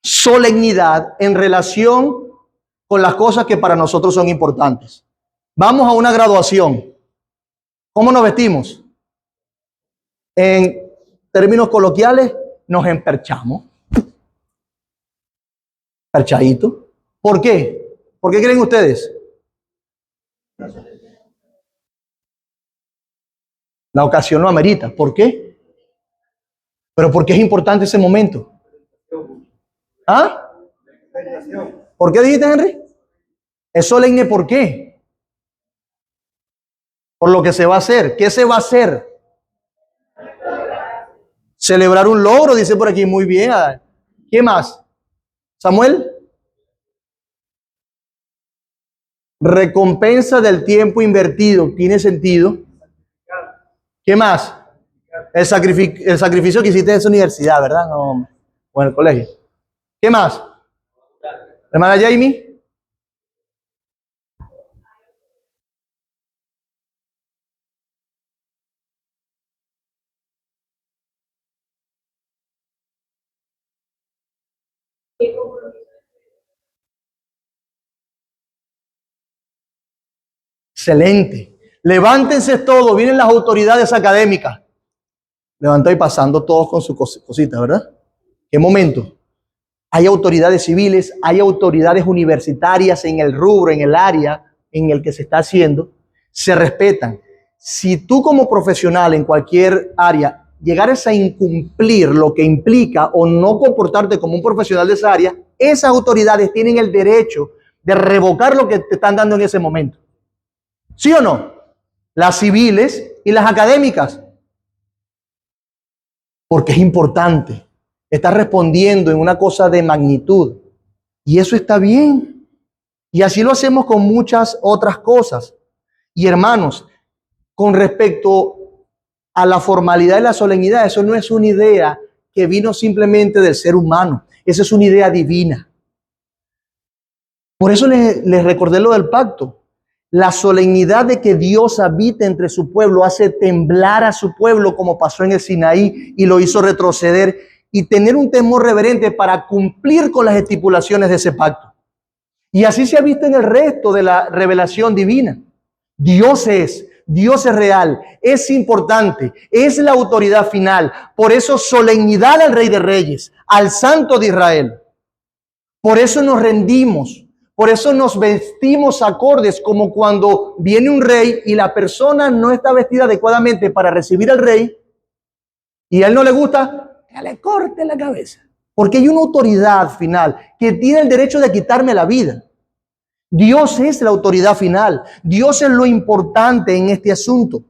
solemnidad en relación con las cosas que para nosotros son importantes. Vamos a una graduación. ¿Cómo nos vestimos? En términos coloquiales, nos emperchamos. Perchadito. ¿Por qué? ¿Por qué creen ustedes? La ocasión lo amerita. ¿Por qué? ¿Pero por qué es importante ese momento? ¿Ah? ¿Por qué dijiste, Henry? Es solemne, ¿por qué? Por lo que se va a hacer. ¿Qué se va a hacer? Celebrar un logro, dice por aquí. Muy bien. ¿Qué más? Samuel. Recompensa del tiempo invertido. ¿Tiene sentido? ¿Qué más? El sacrificio que hiciste en esa universidad, ¿verdad? No, o en el colegio. ¿Qué más? Hermana Jamie. Excelente. Levántense todos, vienen las autoridades académicas. Levantó y pasando todos con sus cositas, ¿verdad? ¿Qué momento? Hay autoridades civiles, hay autoridades universitarias en el rubro, en el área en el que se está haciendo. Se respetan. si tú como profesional en cualquier área llegares a incumplir lo que implica o no comportarte como un profesional de esa área, esas autoridades tienen el derecho de revocar lo que te están dando en ese momento. ¿Sí o no? Las civiles y las académicas. Porque es importante. Estás respondiendo en una cosa de magnitud. Y eso está bien. Y así lo hacemos con muchas otras cosas. Y hermanos, con respecto a la formalidad y la solemnidad, eso no es una idea que vino simplemente del ser humano. Esa es una idea divina. Por eso les recordé lo del pacto. La solemnidad de que Dios habita entre su pueblo hace temblar a su pueblo, como pasó en el Sinaí, y lo hizo retroceder y tener un temor reverente para cumplir con las estipulaciones de ese pacto. Y así se ha visto en el resto de la revelación divina. Dios es real, es importante, es la autoridad final. Por eso solemnidad al Rey de Reyes, al Santo de Israel. Por eso nos rendimos. Por eso nos vestimos acordes, como cuando viene un rey y la persona no está vestida adecuadamente para recibir al rey y a él no le gusta, que le corte la cabeza. Porque hay una autoridad final que tiene el derecho de quitarme la vida. Dios es la autoridad final. Dios es lo importante en este asunto.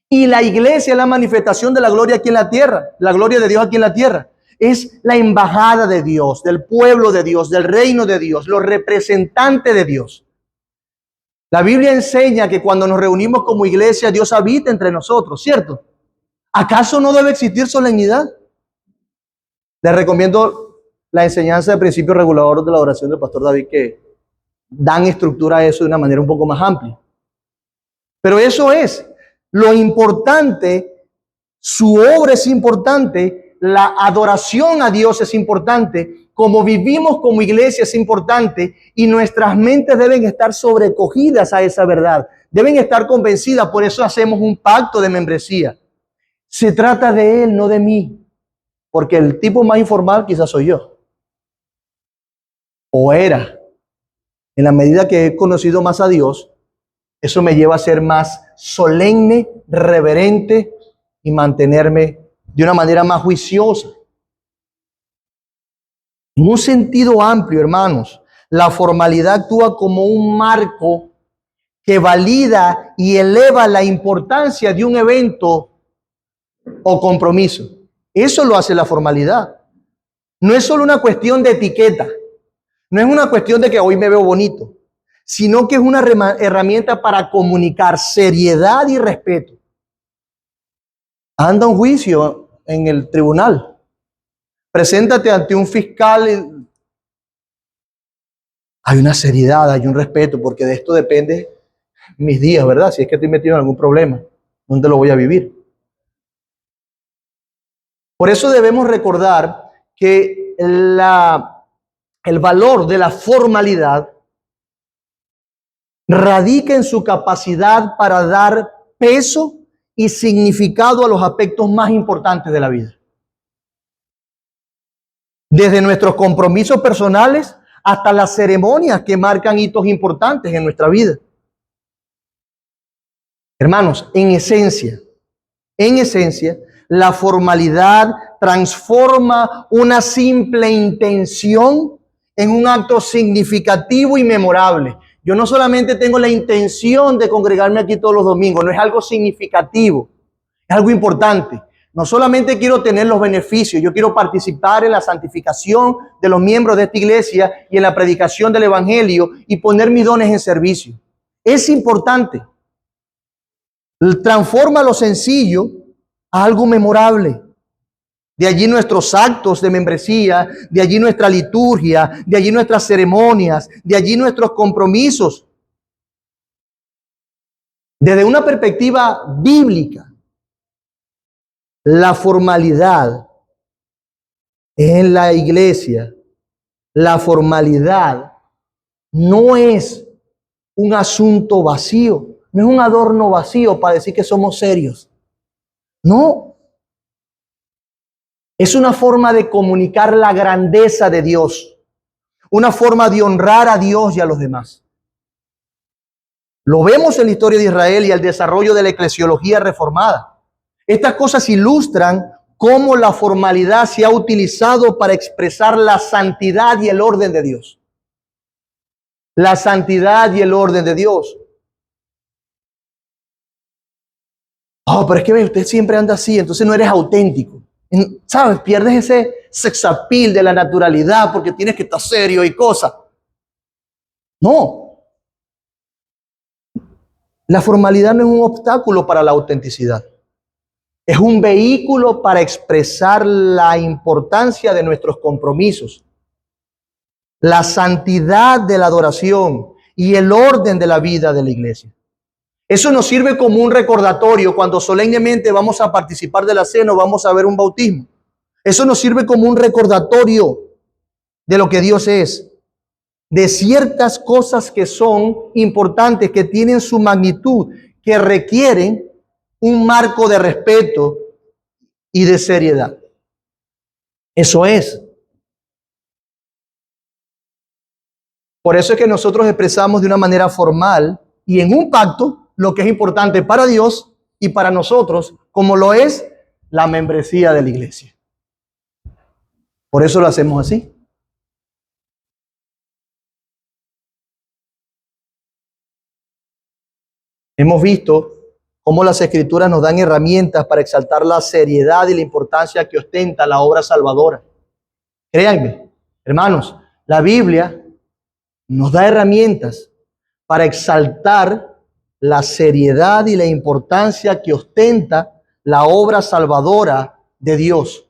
Y la iglesia es la manifestación de la gloria aquí en la tierra, la gloria de Dios aquí en la tierra. Es la embajada de Dios, del pueblo de Dios, del reino de Dios, los representantes de Dios. La Biblia enseña que cuando nos reunimos como iglesia, Dios habita entre nosotros, ¿cierto? ¿Acaso no debe existir solemnidad? Les recomiendo la enseñanza de principio regulador de la oración del pastor David, que dan estructura a eso de una manera un poco más amplia. Pero eso es lo importante, su obra es importante, la adoración a Dios es importante, como vivimos como iglesia es importante y nuestras mentes deben estar sobrecogidas a esa verdad, deben estar convencidas, por eso hacemos un pacto de membresía. Se trata de Él, no de mí, porque el tipo más informal quizás soy yo, o era. En la medida que he conocido más a Dios, eso me lleva a ser más solemne, reverente y mantenerme de una manera más juiciosa. En un sentido amplio, hermanos, la formalidad actúa como un marco que valida y eleva la importancia de un evento o compromiso. Eso lo hace la formalidad. No es solo una cuestión de etiqueta, no es una cuestión de que hoy me veo bonito, sino que es una herramienta para comunicar seriedad y respeto. Anda un juicio en el tribunal. Preséntate ante un fiscal. Hay una seriedad, hay un respeto, porque de esto depende mis días, ¿verdad? Si es que estoy metido en algún problema, ¿dónde lo voy a vivir? Por eso debemos recordar que el valor de la formalidad radica en su capacidad para dar peso y significado a los aspectos más importantes de la vida. Desde nuestros compromisos personales hasta las ceremonias que marcan hitos importantes en nuestra vida. Hermanos, en esencia, la formalidad transforma una simple intención en un acto significativo y memorable. Yo no solamente tengo la intención de congregarme aquí todos los domingos, no es algo significativo, es algo importante. No solamente quiero tener los beneficios, yo quiero participar en la santificación de los miembros de esta iglesia y en la predicación del evangelio y poner mis dones en servicio. Es importante. Transforma lo sencillo a algo memorable. De allí nuestros actos de membresía, de allí nuestra liturgia, de allí nuestras ceremonias, de allí nuestros compromisos. Desde una perspectiva bíblica, la formalidad en la iglesia, la formalidad no es un asunto vacío, no es un adorno vacío para decir que somos serios. No. Es una forma de comunicar la grandeza de Dios, una forma de honrar a Dios y a los demás. Lo vemos en la historia de Israel y el desarrollo de la eclesiología reformada. Estas cosas ilustran cómo la formalidad se ha utilizado para expresar la santidad y el orden de Dios. La santidad y el orden de Dios. Oh, pero es que usted siempre anda así, entonces no eres auténtico. ¿Sabes? Pierdes ese sex appeal de la naturalidad porque tienes que estar serio y cosas. No. La formalidad no es un obstáculo para la autenticidad. Es un vehículo para expresar la importancia de nuestros compromisos, la santidad de la adoración y el orden de la vida de la iglesia. Eso nos sirve como un recordatorio cuando solemnemente vamos a participar de la cena o vamos a ver un bautismo. Eso nos sirve como un recordatorio de lo que Dios es, de ciertas cosas que son importantes, que tienen su magnitud, que requieren un marco de respeto y de seriedad. Eso es. Por eso es que nosotros expresamos de una manera formal y en un pacto lo que es importante para Dios y para nosotros, como lo es la membresía de la iglesia. Por eso lo hacemos así. Hemos visto cómo las Escrituras nos dan herramientas para exaltar la seriedad y la importancia que ostenta la obra salvadora. Créanme, hermanos, la Biblia nos da herramientas para exaltar la seriedad y la importancia que ostenta la obra salvadora de Dios.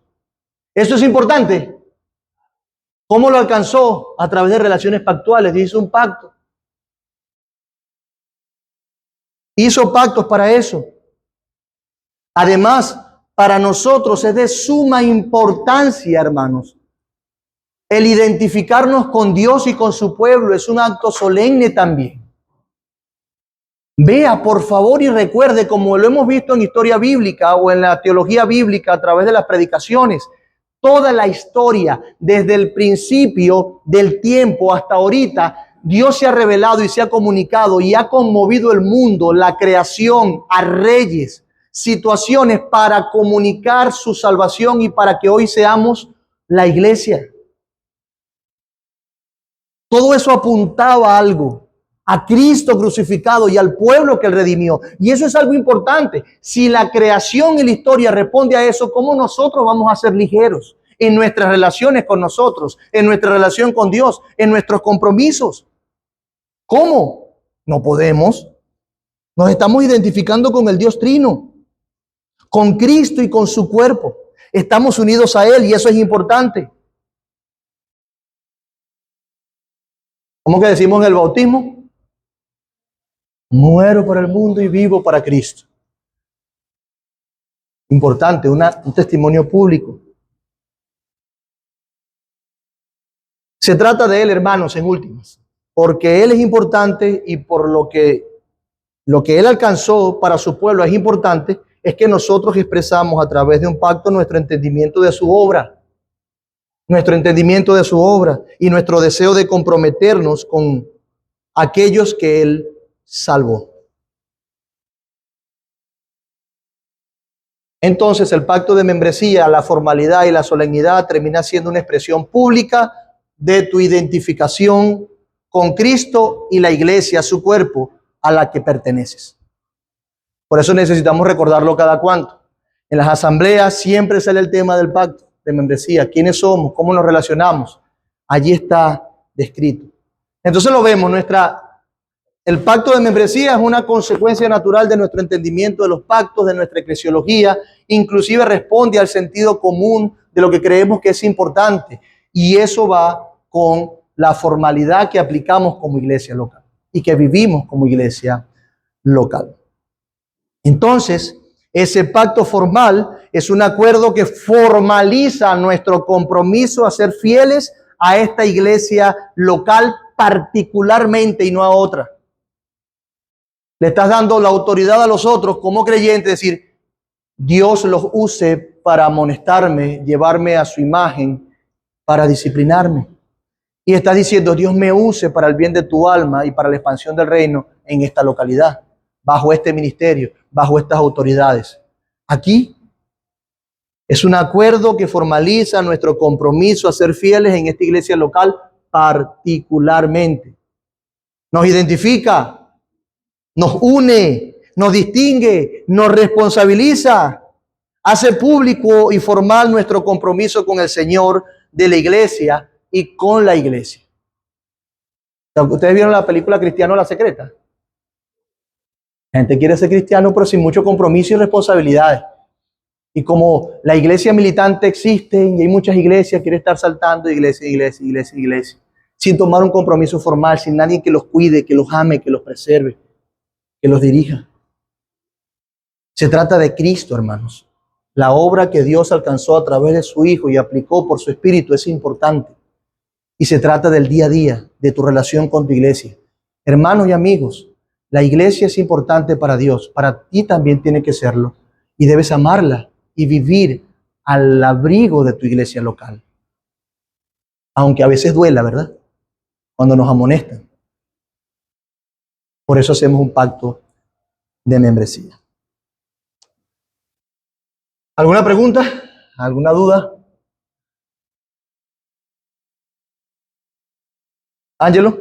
¿Esto es importante? ¿Cómo lo alcanzó? A través de relaciones pactuales. Hizo un pacto. Hizo pactos para eso. Además, para nosotros es de suma importancia, hermanos. El identificarnos con Dios y con su pueblo es un acto solemne también. Vea, por favor, y recuerde, como lo hemos visto en historia bíblica o en la teología bíblica a través de las predicaciones, toda la historia, desde el principio del tiempo hasta ahorita, Dios se ha revelado y se ha comunicado y ha conmovido el mundo, la creación, a reyes, situaciones para comunicar su salvación y para que hoy seamos la iglesia. Todo eso apuntaba a algo, a Cristo crucificado y al pueblo que él redimió. Y eso es algo importante. Si la creación y la historia responde a eso, ¿cómo nosotros vamos a ser ligeros en nuestras relaciones con nosotros, en nuestra relación con Dios, en nuestros compromisos? ¿Cómo? No podemos. Nos estamos identificando con el Dios Trino, con Cristo y con su cuerpo. Estamos unidos a Él y eso es importante. ¿Cómo que decimos en el bautismo? Muero por el mundo y vivo para Cristo. Importante, un testimonio público. Se trata de Él, hermanos, en últimas, porque Él es importante y por lo que Él alcanzó para su pueblo es importante, es que nosotros expresamos a través de un pacto nuestro entendimiento de su obra. Nuestro entendimiento de su obra y nuestro deseo de comprometernos con aquellos que Él salvó. Entonces, el pacto de membresía, la formalidad y la solemnidad termina siendo una expresión pública de tu identificación con Cristo y la iglesia, su cuerpo, a la que perteneces. Por eso necesitamos recordarlo cada cuanto. En las asambleas siempre sale el tema del pacto de membresía, quiénes somos, cómo nos relacionamos. Allí está descrito. Entonces lo vemos, el pacto de membresía es una consecuencia natural de nuestro entendimiento de los pactos, de nuestra eclesiología, inclusive responde al sentido común de lo que creemos que es importante. Y eso va con la formalidad que aplicamos como iglesia local y que vivimos como iglesia local. Entonces, ese pacto formal es un acuerdo que formaliza nuestro compromiso a ser fieles a esta iglesia local particularmente y no a otra. Le estás dando la autoridad a los otros como creyentes, decir, Dios los use para amonestarme, llevarme a su imagen, para disciplinarme. Y estás diciendo, Dios me use para el bien de tu alma y para la expansión del reino en esta localidad, bajo este ministerio, bajo estas autoridades. Aquí es un acuerdo que formaliza nuestro compromiso a ser fieles en esta iglesia local particularmente. Nos identifica, nos une, nos distingue, nos responsabiliza, hace público y formal nuestro compromiso con el Señor de la iglesia y con la iglesia. ¿Ustedes vieron la película Cristiano La Secreta? La gente quiere ser cristiano, pero sin mucho compromiso y responsabilidades. Y como la iglesia militante existe y hay muchas iglesias, quiere estar saltando iglesia, sin tomar un compromiso formal, sin nadie que los cuide, que los ame, que los preserve, que los dirija. Se trata de Cristo, hermanos. La obra que Dios alcanzó a través de su Hijo y aplicó por su Espíritu es importante. Y se trata del día a día, de tu relación con tu iglesia. Hermanos y amigos, la iglesia es importante para Dios. Para ti también tiene que serlo. Y debes amarla y vivir al abrigo de tu iglesia local. Aunque a veces duela, ¿verdad? Cuando nos amonestan. Por eso hacemos un pacto de membresía. ¿Alguna pregunta? ¿Alguna duda? Ángelo.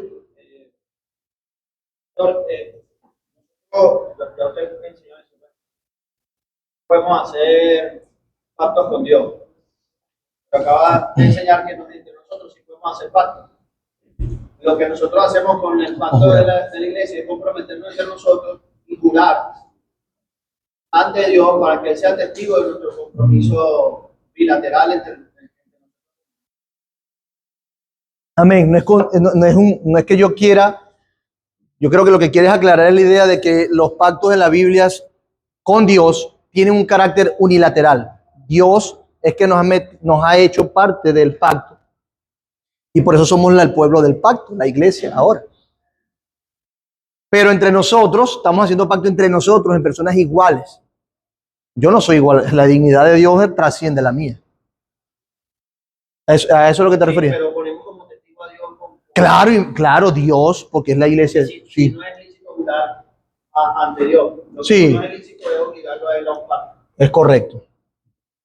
Podemos hacer pactos con Dios. Pero acaba de enseñar que entre nosotros sí podemos hacer pactos. Lo que nosotros hacemos con el pacto de la iglesia es comprometernos entre nosotros y jurar ante Dios para que Él sea testigo de nuestro compromiso bilateral entre nosotros. Amén. No es que yo quiera, yo creo que lo que quiere es aclarar la idea de que los pactos en la Biblia con Dios tienen un carácter unilateral. Dios es que nos ha hecho parte del pacto. Y por eso somos el pueblo del pacto, la iglesia ahora. Pero entre nosotros, estamos haciendo pacto entre nosotros en personas iguales. Yo no soy igual, la dignidad de Dios trasciende la mía. ¿A eso es lo que te referías? Pero ponemos como testigo a Dios. Claro, Dios, porque es la iglesia. Si no es lícito jurar ante Dios. Sí. No es lícito es obligarlo a Él a un pacto. Es correcto.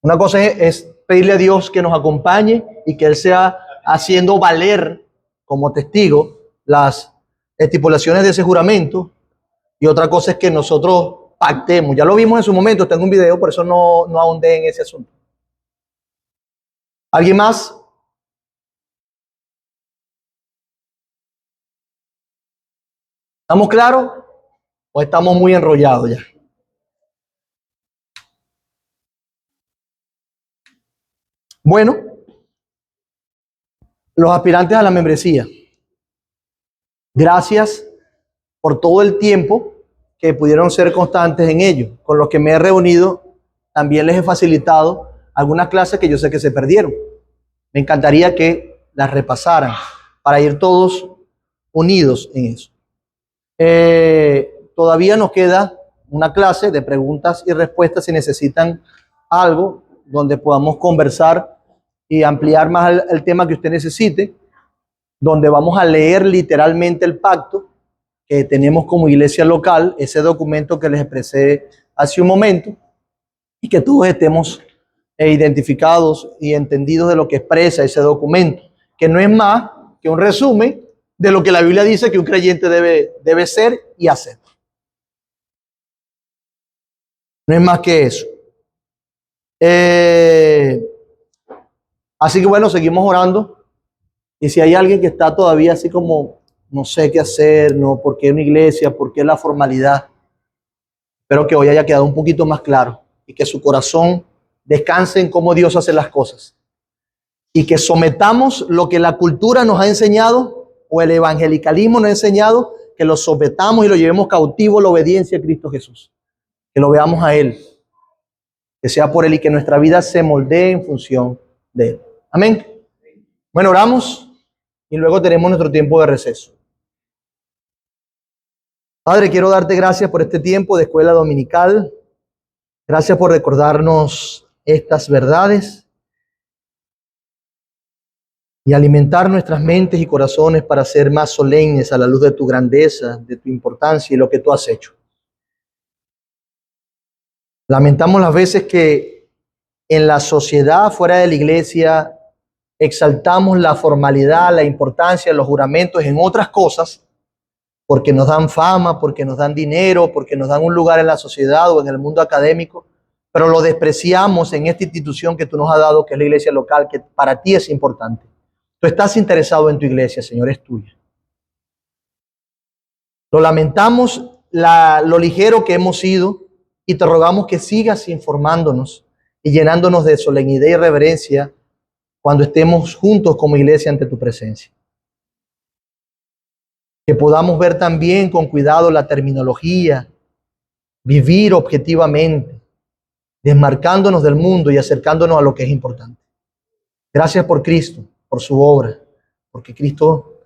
Una cosa es pedirle a Dios que nos acompañe y que Él sea haciendo valer como testigo las estipulaciones de ese juramento. Y otra cosa es que nosotros pactemos. Ya lo vimos en su momento, está en un video, por eso no ahondé en ese asunto. ¿Alguien más? ¿Estamos claros? ¿O estamos muy enrollados ya? Bueno, los aspirantes a la membresía, gracias por todo el tiempo que pudieron ser constantes en ello. Con los que me he reunido, también les he facilitado algunas clases que yo sé que se perdieron. Me encantaría que las repasaran para ir todos unidos en eso. Todavía nos queda una clase de preguntas y respuestas si necesitan algo donde podamos conversar y ampliar más el tema que usted necesite, donde vamos a leer literalmente el pacto que tenemos como iglesia local, ese documento que les expresé hace un momento, y que todos estemos identificados y entendidos de lo que expresa ese documento, que no es más que un resumen de lo que la Biblia dice que un creyente debe ser y hacer. No es más que eso. Así que bueno, seguimos orando. Y si hay alguien que está todavía así como, no sé qué hacer, no, ¿por qué una iglesia? ¿Por qué la formalidad? Espero que hoy haya quedado un poquito más claro y que su corazón descanse en cómo Dios hace las cosas. Y que sometamos lo que la cultura nos ha enseñado o el evangelicalismo nos ha enseñado, que lo sometamos y lo llevemos cautivo a la obediencia a Cristo Jesús. Que lo veamos a Él. Que sea por Él y que nuestra vida se moldee en función de Él. Amén. Bueno, oramos y luego tenemos nuestro tiempo de receso. Padre, quiero darte gracias por este tiempo de escuela dominical. Gracias por recordarnos estas verdades. y alimentar nuestras mentes y corazones para ser más solemnes a la luz de tu grandeza, de tu importancia y lo que tú has hecho. Lamentamos las veces que en la sociedad, fuera de la iglesia, exaltamos la formalidad, la importancia, los juramentos en otras cosas, porque nos dan fama, porque nos dan dinero, porque nos dan un lugar en la sociedad o en el mundo académico, pero lo despreciamos en esta institución que tú nos has dado, que es la iglesia local, que para ti es importante. Tú estás interesado en tu iglesia, Señor, es tuya. Lo lamentamos lo ligero que hemos sido y te rogamos que sigas informándonos y llenándonos de solemnidad y reverencia cuando estemos juntos como iglesia ante tu presencia. Que podamos ver también con cuidado la terminología, vivir objetivamente, desmarcándonos del mundo y acercándonos a lo que es importante. Gracias por Cristo, por su obra, porque Cristo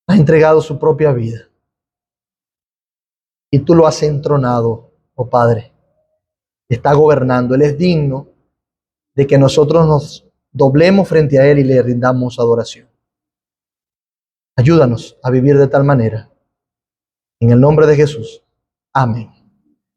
ha entregado su propia vida. Y tú lo has entronado, oh Padre. Está gobernando. Él es digno de que nosotros nos doblemos frente a Él y le rindamos adoración. Ayúdanos a vivir de tal manera. En el nombre de Jesús. Amén.